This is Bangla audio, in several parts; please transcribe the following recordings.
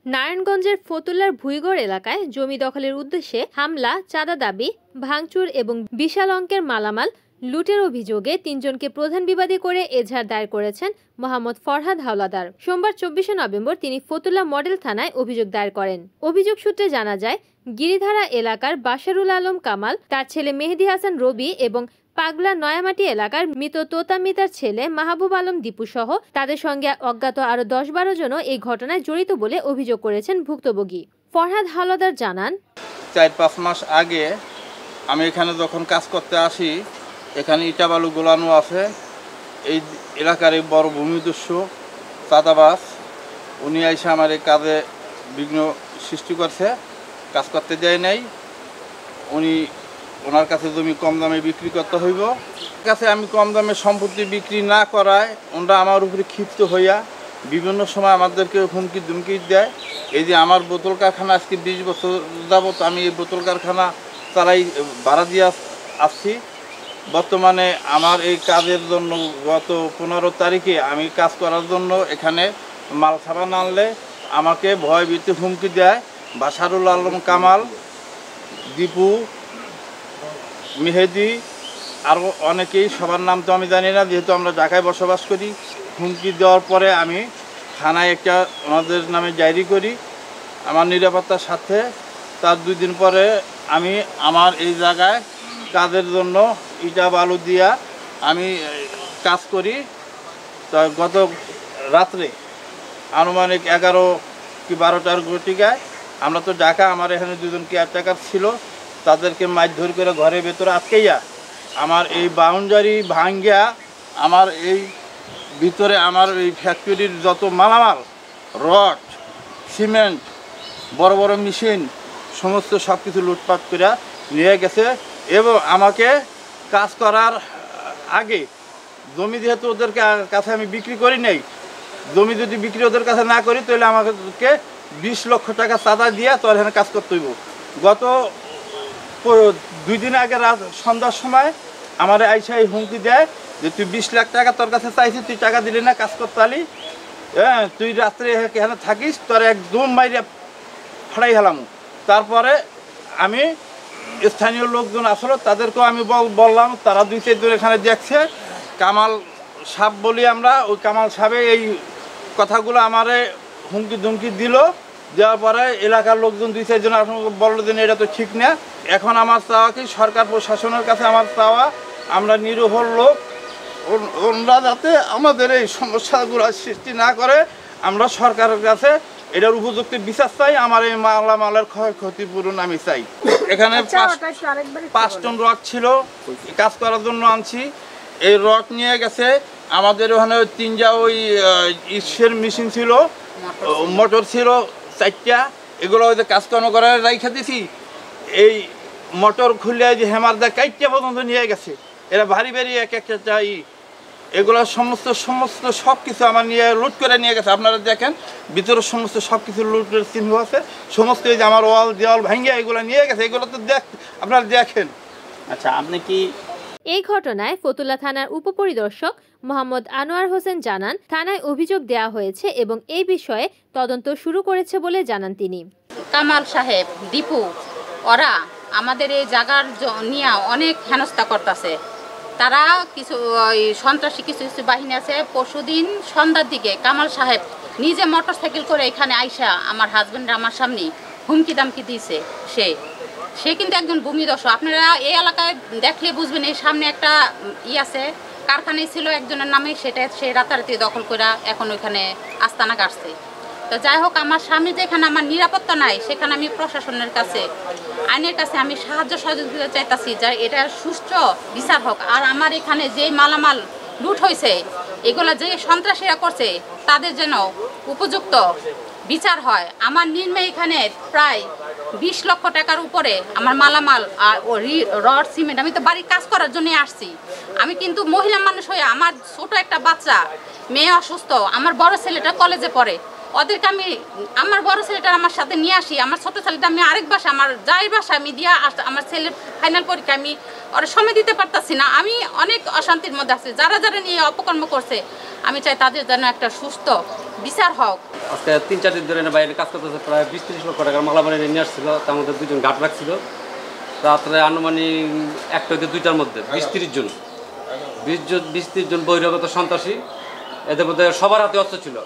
নারায়ণগঞ্জের ফতুল্লার ভুইগড় এলাকায় জমি দখলের উদ্দেশ্যে হামলা, চাঁদা দাবি, ভাঙচুর এবং বিশাল অঙ্কের মালামাল লুটের অভিযোগে ৩ জনকে প্রধান বিবাদী করে এজাহার দায়ের করেছেন মোহাম্মদ ফরহাদ হাওলাদার। সোমবার ২৪শে নভেম্বর তিনি ফতুল্লা মডেল থানায় অভিযোগ দায়ের করেন। অভিযোগ সূত্রে জানা যায়, গিরিধারা এলাকার বাশারুল আলম কামাল, তার ছেলে মেহেদি হাসান রবি এবং পাগলা নয়ামাটি এলাকার মৃত তোতামিতার ছেলে মাহবুব আলম দীপু সহ তাদের সঙ্গে অজ্ঞাত আরো ১০-১২ জনও এই ঘটনায় জড়িত বলে অভিযোগ করেছেন ভুক্তভোগী। ফরহাদ হাওলাদার জানান, ৪-৫ মাস আগে আমি এখানে যখন কাজ করতে আসি, এখানে ইটা বালু গোলানো আছে। এই এলাকার এই বড় ভূমিদস্যু চাঁদাবাজ উনি এসে আমার এই কাজে বিঘ্ন সৃষ্টি করছে, কাজ করতে দেয় নাই। ওনার কাছে জমি কম দামে বিক্রি করতে হইব, কাছে আমি কম দামে সম্পত্তি বিক্রি না করায় ওনারা আমার উপরে ক্ষিপ্ত হইয়া বিভিন্ন সময় আমাদেরকে হুমকি ধুমকি দেয়। এই যে আমার বোতল কারখানা আজকে ২০ বছর যাবত আমি এই বোতল কারখানা চালাই, ভাড়া দিয়ে আসছি। বর্তমানে আমার এই কাজের জন্য গত ১৫ তারিখে আমি কাজ করার জন্য এখানে মাল সাবান আনলে আমাকে ভয় ভীতি হুমকি দেয় বাশারুল আলম কামাল, দীপু, মেহেদি, আরও অনেকেই, সবার নাম তো আমি জানি না, যেহেতু আমরা ঢাকায় বসবাস করি। হুমকি দেওয়ার পরে আমি থানায় একটা ওনাদের নামে ডায়েরি করি আমার নিরাপত্তার সাথে। তার ২ দিন পরে আমি আমার এই জায়গায় কাজের জন্য ইটা বালু দিয়া আমি কাজ করি। তো গত রাত্রে আনুমানিক ১১ কি ১২টার ঘটিকায় আমরা তো ঢাকা, আমার এখানে ২ জন কেয়ারটেকার ছিল, তাদেরকে মারধর করে ঘরের ভেতরে আটকাইয়া আমার এই বাউন্ডারি ভাঙ্গিয়া আমার এই ভিতরে আমার এই ফ্যাক্টরির যত মালামাল, রড, সিমেন্ট, বড় বড় মেশিন সমস্ত সব কিছু লুটপাট করে নিয়ে গেছে। এবং আমাকে কাজ করার আগে জমি যেহেতু ওদের কাছে আমি বিক্রি করি নাই, জমি যদি বিক্রি ওদের কাছে না করি তাহলে আমাকে ২০ লক্ষ টাকা চাঁদা দিয়ে তোর এখানে কাজ করতে হইব। গত ২ দিন আগে রাত সন্ধ্যার সময় আমার আইসাই হুমকি দেয় যে তুই ২০ লাখ টাকা তোর কাছে চাইছি, তুই টাকা দিলি না, কাজ করতে আলি, হ্যাঁ তুই রাত্রে এখানে থাকিস, তোর একদম বাইরে ফড়াই হেলাম। তারপরে আমি স্থানীয় লোকজন আসলো, তাদেরকেও আমি বললাম, তারা ২-৪ জন এখানে দেখছে। কামাল সাহেব বলি আমরা, ওই কামাল সাহেব এই কথাগুলো আমারে হুমকি ধুমকি দিল। দেওয়ার পরে এলাকার লোকজন ২-৪ জন বললো যে এটা তো ঠিক না। এখন আমার চাওয়া কি, সরকার প্রশাসনের কাছে আমার চাওয়া, আমরা নিরীহ লোক, ওনারা যাতে আমাদের এই সমস্যাগুলো সৃষ্টি না করে, আমরা সরকারের কাছে এটার উপযুক্ত বিচার চাই। আমার এই মালামালের ক্ষতিপূরণ আমি চাই। এখানে ৫ টন রড ছিল, কাজ করার জন্য আনছি। এই রড নিয়ে গেছে আমাদের ওখানে ৩টা ওই ইসের মেশিন ছিল, মোটর ছিল ৪টা, এগুলো হয়তো কাজকর্ম করার রাইখা দিছি। এই মোটর খুলে যে হেমার দেয় কাইটটা পর্যন্ত নিয়ে গেছে। এরা ভারী ভারী এক একটা চাই, এগুলো সমস্ত সব কিছু আমার নিয়ে লুট করে নিয়ে গেছে। আপনারা দেখেন ভিতরে সমস্ত সব কিছু লুটের চিহ্ন আছে, সমস্ত এই যে আমার ওয়াল দেওয়াল ভাঙ্গিয়া এগুলো নিয়ে গেছে, এগুলো তো আপনারা দেখেন। আচ্ছা, আপনি কি এই ঘটনায় ফতুল্লা থানার উপপরিদর্শক মোহাম্মদ আনোয়ার হোসেন জানান, থানায় অভিযোগ দেওয়া হয়েছে এবং এই বিষয়ে তদন্ত শুরু করেছে বলে জানান তিনি। কামাল সাহেব, দীপু, ওরা আমাদের এই জায়গার নিয়ে অনেক হেনস্থা করতেছে। তারা কিছু সন্ত্রাসী কিছু বাহিনী আছে। পরশুদিন সন্ধ্যার দিকে কামাল সাহেব নিজে মোটরসাইকেল করে এখানে আইসা আমার হাজবেন্ড আমার সামনে হুমকি দামকি দিয়েছে। সে কিন্তু একজন ভূমিদস্যু। আপনারা এই এলাকায় দেখলে বুঝবেন, এই সামনে একটা আছে, কারখানায় ছিল একজনের নামে, সেটা সে রাতারাতি দখল করে এখন ওইখানে আস্তানা কাটছে। তো যাই হোক, আমার সামনে যেখানে আমার নিরাপত্তা নাই, সেখানে আমি প্রশাসনের কাছে, আইনের কাছে আমি সাহায্য সহযোগিতা চাইতেছি যে এটা সুষ্ঠু বিচার হোক। আর আমার এখানে যে মালামাল লুট হয়েছে, এগুলো যে সন্ত্রাসীরা করছে, তাদের যেন উপযুক্ত বিচার হয়। আমার নিম্নে এখানে প্রায় ২০ লক্ষ টাকার উপরে আমার মালামাল আর রড, সিমেন্ট, আমি তো বাড়ির কাজ করার জন্য আসছি। আমি কিন্তু মহিলা মানুষ হয়ে, আমার ছোট একটা বাচ্চা, মেয়ে অসুস্থ, আমার বড় ছেলেটা কলেজে পড়ে, ওদেরকে আমি আমার বড় ছেলেটা আমার সাথে নিয়ে আসি, আমার ছোট ছেলেটা আমি আরেক বাসা আমার যাই বাসা আমি দিয়া আমার ছেলের ফাইনাল পরীক্ষা আমি ওরা সময় দিতে পারতাছি না। আমি অনেক অশান্তির মধ্যে আছি। যারা যারা নিয়ে অপকর্ম করছে আমি চাই তাদের যেন একটা সুস্থ বিচার হোক। আজকে 3-4 দিন ধরে বাইরে কাজ করতেছে, প্রায় 20-30 লক্ষ টাকার মালামারি নিয়ে আসছিল। তার মধ্যে 2 জন গার্ড রাখছিল। রাত্রে আনুমানিক 1টা থেকে 2টার মধ্যে 20-30 জন বহিরাগত সন্ত্রাসী, এদের মধ্যে সবার হাতে অস্ত্র ছিল।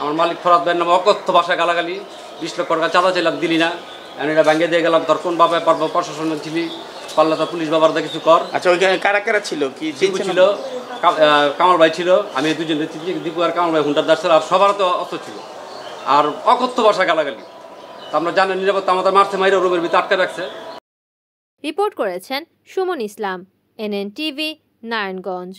আমার মালিক ফরাদ ভাইয়ের নামে অকথ্য ভাষায় গালাগালি, 20 লক্ষ টাকা চাঁদা চাইলাম, দিলি না, আমি এটা ভেঙে দিয়ে গেলাম, তোর কোন বাবায় পারবো, প্রশাসনের ছিলি, পারলে তো পুলিশ বাবার দা কিছু কর। আচ্ছা, ওইখানে কারা কারা ছিল? কি ছিল? কামাল ভাই ছিল, আমি 2 জন, দীপু আর কামাল ভাই হুন্ডারদার ছিল, আর সবার হাতে অস্ত্র ছিল, আর অকথ্য ভাষায় গালাগালি। আমরা জানেন নিরাপত্তা আমাদের মারছে, মাইরা রুমের ভিতরে আটকে রাখছে। রিপোর্ট করেছেন সুমন ইসলাম, NN TV, নারায়ণগঞ্জ।